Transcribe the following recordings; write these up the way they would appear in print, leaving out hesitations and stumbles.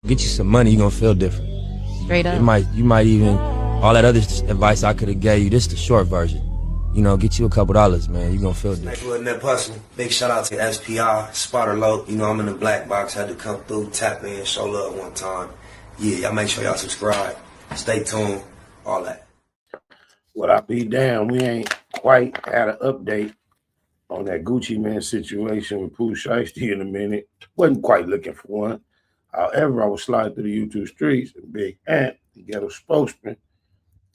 Get you some money, you're gonna feel different. Straight up. You might even, all that other advice I could have gave you, this the short version. You know, get you a couple dollars, man. You're gonna feel different. Next with Net Hustle. Big shout out to SPI, Spotter Low. You know, I'm in the black box, had to come through, tap in, show love one time. Yeah, y'all make sure y'all subscribe. Stay tuned, all that. Well, I be damn, we ain't quite had an update on that Gucci Man situation with Pooh Shiesty in a minute. Wasn't quite looking for one. However, I was sliding through the YouTube streets and Big Ant, the ghetto spokesman,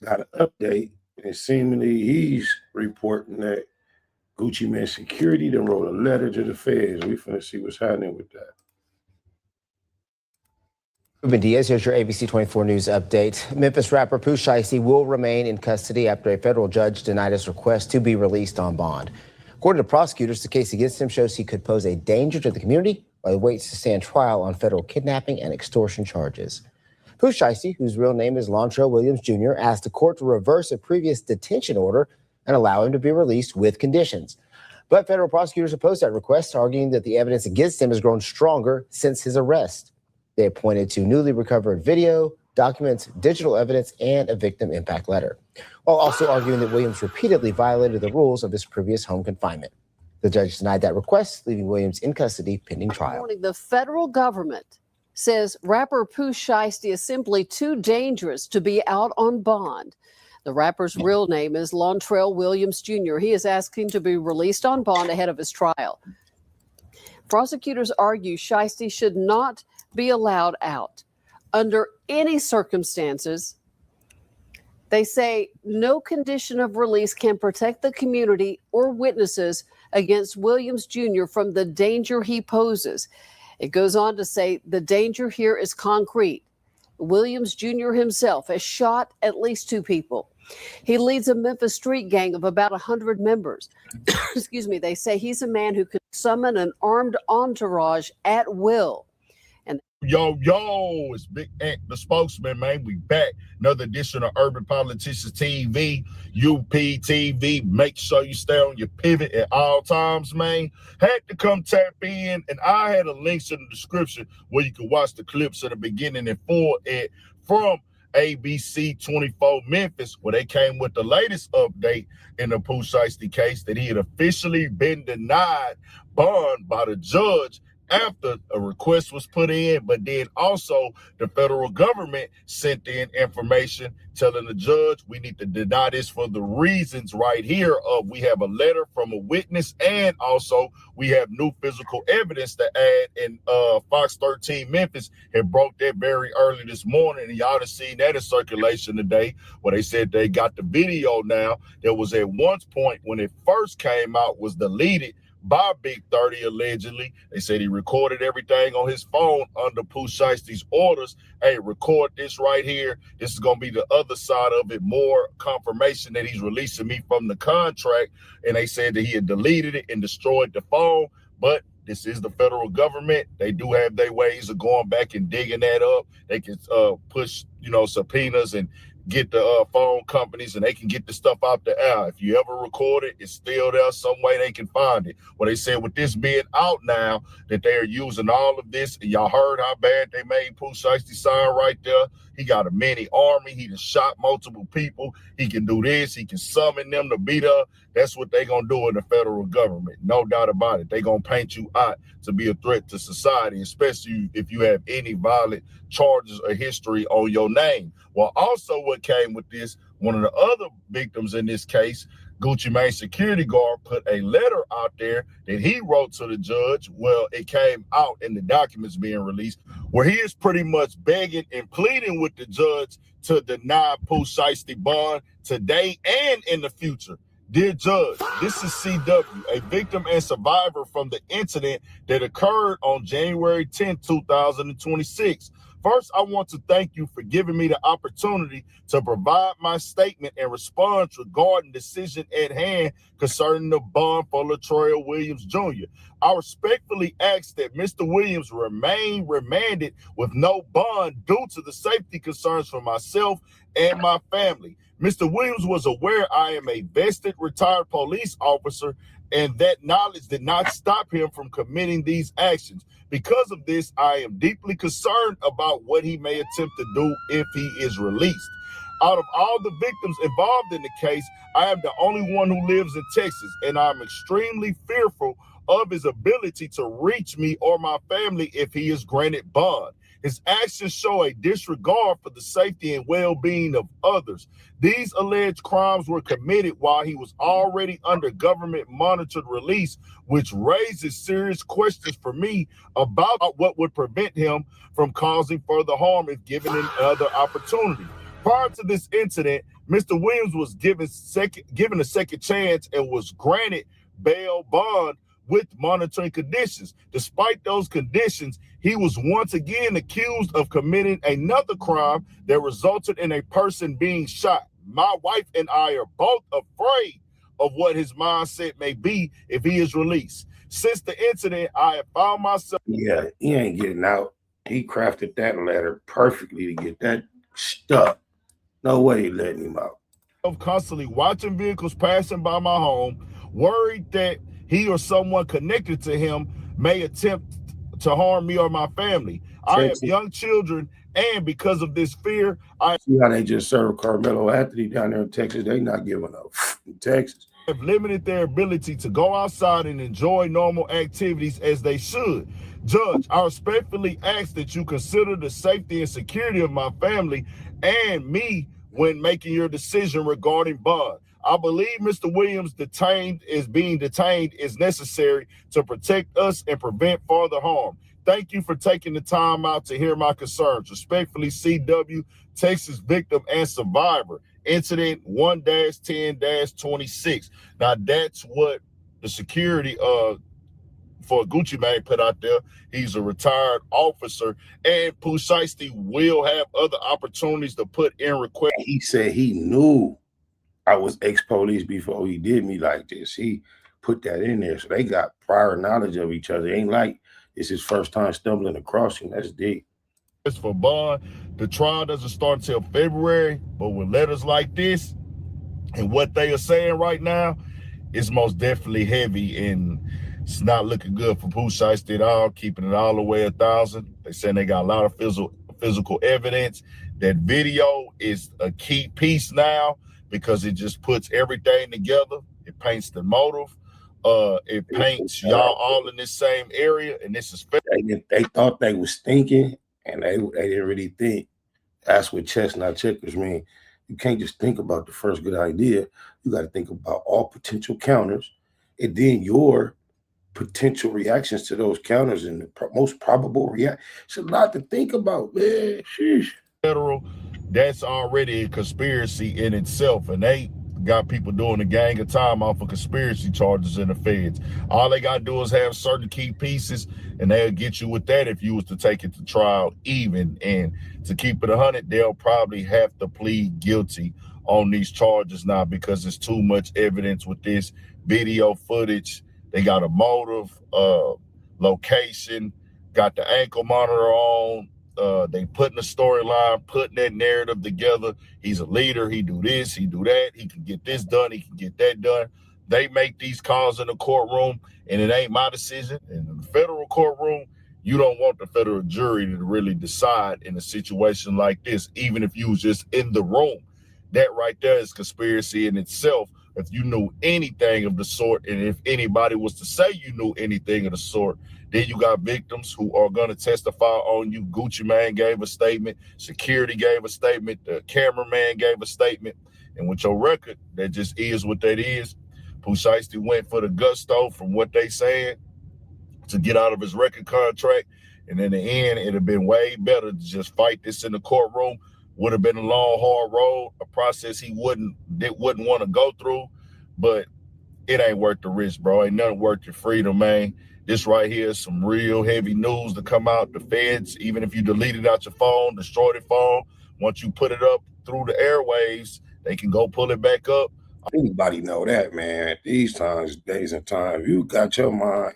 got an update, and seemingly he's reporting that Gucci Man security done wrote a letter to the feds. We finna see what's happening with that. Ruben Diaz, here's your ABC 24 News update. Memphis rapper Pooh Shiesty will remain in custody after a federal judge denied his request to be released on bond. According to prosecutors, the case against him shows he could pose a danger to the community while he waits to stand trial on federal kidnapping and extortion charges. Pooh Shiesty, whose real name is Lontrell Williams Jr., asked the court to reverse a previous detention order and allow him to be released with conditions. But federal prosecutors opposed that request, arguing that the evidence against him has grown stronger since his arrest. They pointed to newly recovered video, documents, digital evidence, and a victim impact letter, while also arguing that Williams repeatedly violated the rules of his previous home confinement. The judge denied that request, leaving Williams in custody pending trial. The federal government says rapper Pooh Shiesty is simply too dangerous to be out on bond. The rapper's real name is Lontrell Williams Jr. He is asking to be released on bond ahead of his trial. Prosecutors argue Shiesty should not be allowed out under any circumstances. They say no condition of release can protect the community or witnesses against Williams Jr. from the danger he poses. It goes on to say the danger here is concrete. Williams Jr. himself has shot at least 2 people. He leads a Memphis street gang of about 100 members. Excuse me. They say he's a man who can summon an armed entourage at will. Yo, it's Big Ant, the spokesman, man. We back. Another edition of Urban Politicians TV, UPTV. Make sure you stay on your pivot at all times, man. Had to come tap in, and I had a link in the description where you can watch the clips at the beginning and full from ABC 24 Memphis, where they came with the latest update in the Pooh Shiesty case that he had officially been denied bond by the judge after a request was put in, but then also the federal government sent in information telling the judge we need to deny this for the reasons right here of we have a letter from a witness and also we have new physical evidence to add. And Fox 13 Memphis had broke that very early this morning, and y'all have seen that in circulation today where they said they got the video now that was at one point when it first came out was deleted by Big 30 allegedly. They said he recorded everything on his phone under Pooh Shiesty's orders. Hey, record this right here. This is going to be the other side of it. More confirmation that he's releasing me from the contract. And they said that he had deleted it and destroyed the phone. But this is the federal government. They do have their ways of going back and digging that up. They can push, subpoenas and get the phone companies, and they can get the stuff out the air. If you ever record it, it's still there some way they can find it. Well, they said with this being out now that they are using all of this, and y'all heard how bad they made Pooh Shiesty sign right there. He got a mini army. He just shot multiple people. He can do this. He can summon them to be there. That's what they going to do in the federal government. No doubt about it. They going to paint you out to be a threat to society, especially if you have any violent charges or history on your name. Well, also what came with this, one of the other victims in this case, Gucci Mane security guard, put a letter out there that he wrote to the judge. Well, it came out in the documents being released where he is pretty much begging and pleading with the judge to deny Pooh Shiesty bond today and in the future. Dear Judge, this is CW, a victim and survivor from the incident that occurred on January 10, 2026. First, I want to thank you for giving me the opportunity to provide my statement and response regarding the decision at hand concerning the bond for Lontrell Williams Jr. I respectfully ask that Mr. Williams remain remanded with no bond due to the safety concerns for myself and my family. Mr. Williams was aware I am a vested retired police officer and that knowledge did not stop him from committing these actions. Because of this, I am deeply concerned about what he may attempt to do if he is released. Out of all the victims involved in the case, I am the only one who lives in Texas, and I'm extremely fearful of his ability to reach me or my family if he is granted bond. His actions show a disregard for the safety and well-being of others. These alleged crimes were committed while he was already under government-monitored release, which raises serious questions for me about what would prevent him from causing further harm if given another opportunity. Prior to this incident, Mr. Williams was given a second chance and was granted bail bond with monitoring conditions. Despite those conditions, he was once again accused of committing another crime that resulted in a person being shot. My wife and I are both afraid of what his mindset may be if he is released. Since the incident, I have found myself... Yeah, he ain't getting out. He crafted that letter perfectly to get that stuck. No way he letting him out. Constantly watching vehicles passing by my home, worried that he or someone connected to him may attempt to harm me or my family. I have young children, and because of this fear, I see how they just served Carmelo Anthony down there in Texas. They not giving up in Texas. Have limited their ability to go outside and enjoy normal activities as they should. Judge, I respectfully ask that you consider the safety and security of my family and me when making your decision regarding bond. I believe Mr. Williams being detained is necessary to protect us and prevent further harm. Thank you for taking the time out to hear my concerns. Respectfully, CW, Texas victim and survivor, incident 1-10-26. Now, that's what the security for Gucci Mane put out there. He's a retired officer, and Pooh Shiesty will have other opportunities to put in request. He said he knew I was ex-police before he did me like this. He put that in there. So they got prior knowledge of each other. It ain't like it's his first time stumbling across him. That's deep. For bond, the trial doesn't start until February, but with letters like this and what they are saying right now, it's most definitely heavy, and it's not looking good for Pooh Shiesty at all, keeping it all the way 1,000. They saying they got a lot of physical evidence. That video is a key piece now because it just puts everything together. It paints the motive. It paints y'all all in this same area, and this is... They thought they was thinking, and they didn't really think. That's what chestnut checkers mean. You can't just think about the first good idea. You got to think about all potential counters, and then your potential reactions to those counters and the most probable reaction. It's a lot to think about, man. Sheesh. Federal, that's already a conspiracy in itself, and they got people doing a gang of time off of conspiracy charges in the feds. All they got to do is have certain key pieces, and they'll get you with that if you was to take it to trial even. And to keep it 100, they'll probably have to plead guilty on these charges now because there's too much evidence with this video footage. They got a motive, location, got the ankle monitor on. They putting the storyline, putting that narrative together. He's a leader. He do this, he do that. He can get this done. He can get that done. They make these calls in the courtroom, and it ain't my decision. And in the federal courtroom, you don't want the federal jury to really decide in a situation like this, even if you was just in the room. That right there is conspiracy in itself. If you knew anything of the sort, and if anybody was to say you knew anything of the sort, then you got victims who are going to testify on you. Gucci Mane gave a statement. Security gave a statement. The cameraman gave a statement. And with your record, that just is what that is. Pooh Shiesty went for the gusto from what they saying to get out of his record contract. And in the end, it'd have been way better to just fight this in the courtroom. Would have been a long, hard road, a process he wouldn't want to go through. But it ain't worth the risk, bro. Ain't nothing worth your freedom, man. This right here is some real heavy news to come out. The feds, even if you deleted out your phone, destroyed your phone, once you put it up through the airwaves, they can go pull it back up. Anybody know that, man. These times, days and times, you got your mind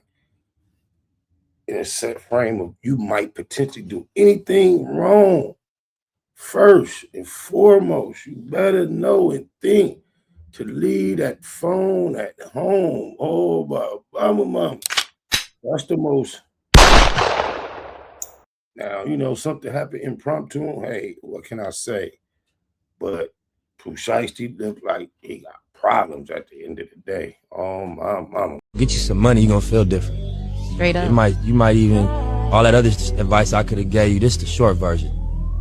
in a set frame of you might potentially do anything wrong. First and foremost, you better know and think to leave that phone at home. Oh, mama. That's the most. Now, you know, something happened impromptu. Hey, what can I say? But Pooh Shiesty looked like he got problems at the end of the day. Mama. Get you some money, you're gonna feel different. Straight up. You might even, all that other advice I could have gave you, this the short version.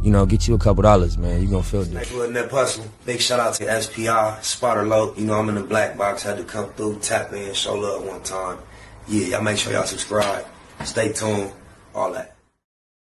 You know, get you a couple dollars, man. You're gonna feel different. Next little nip hustle. Big shout out to SPI, Spotter Low. You know, I'm in the black box. Had to come through, tap in, show love one time. Yeah, y'all make sure y'all subscribe. Stay tuned. All that.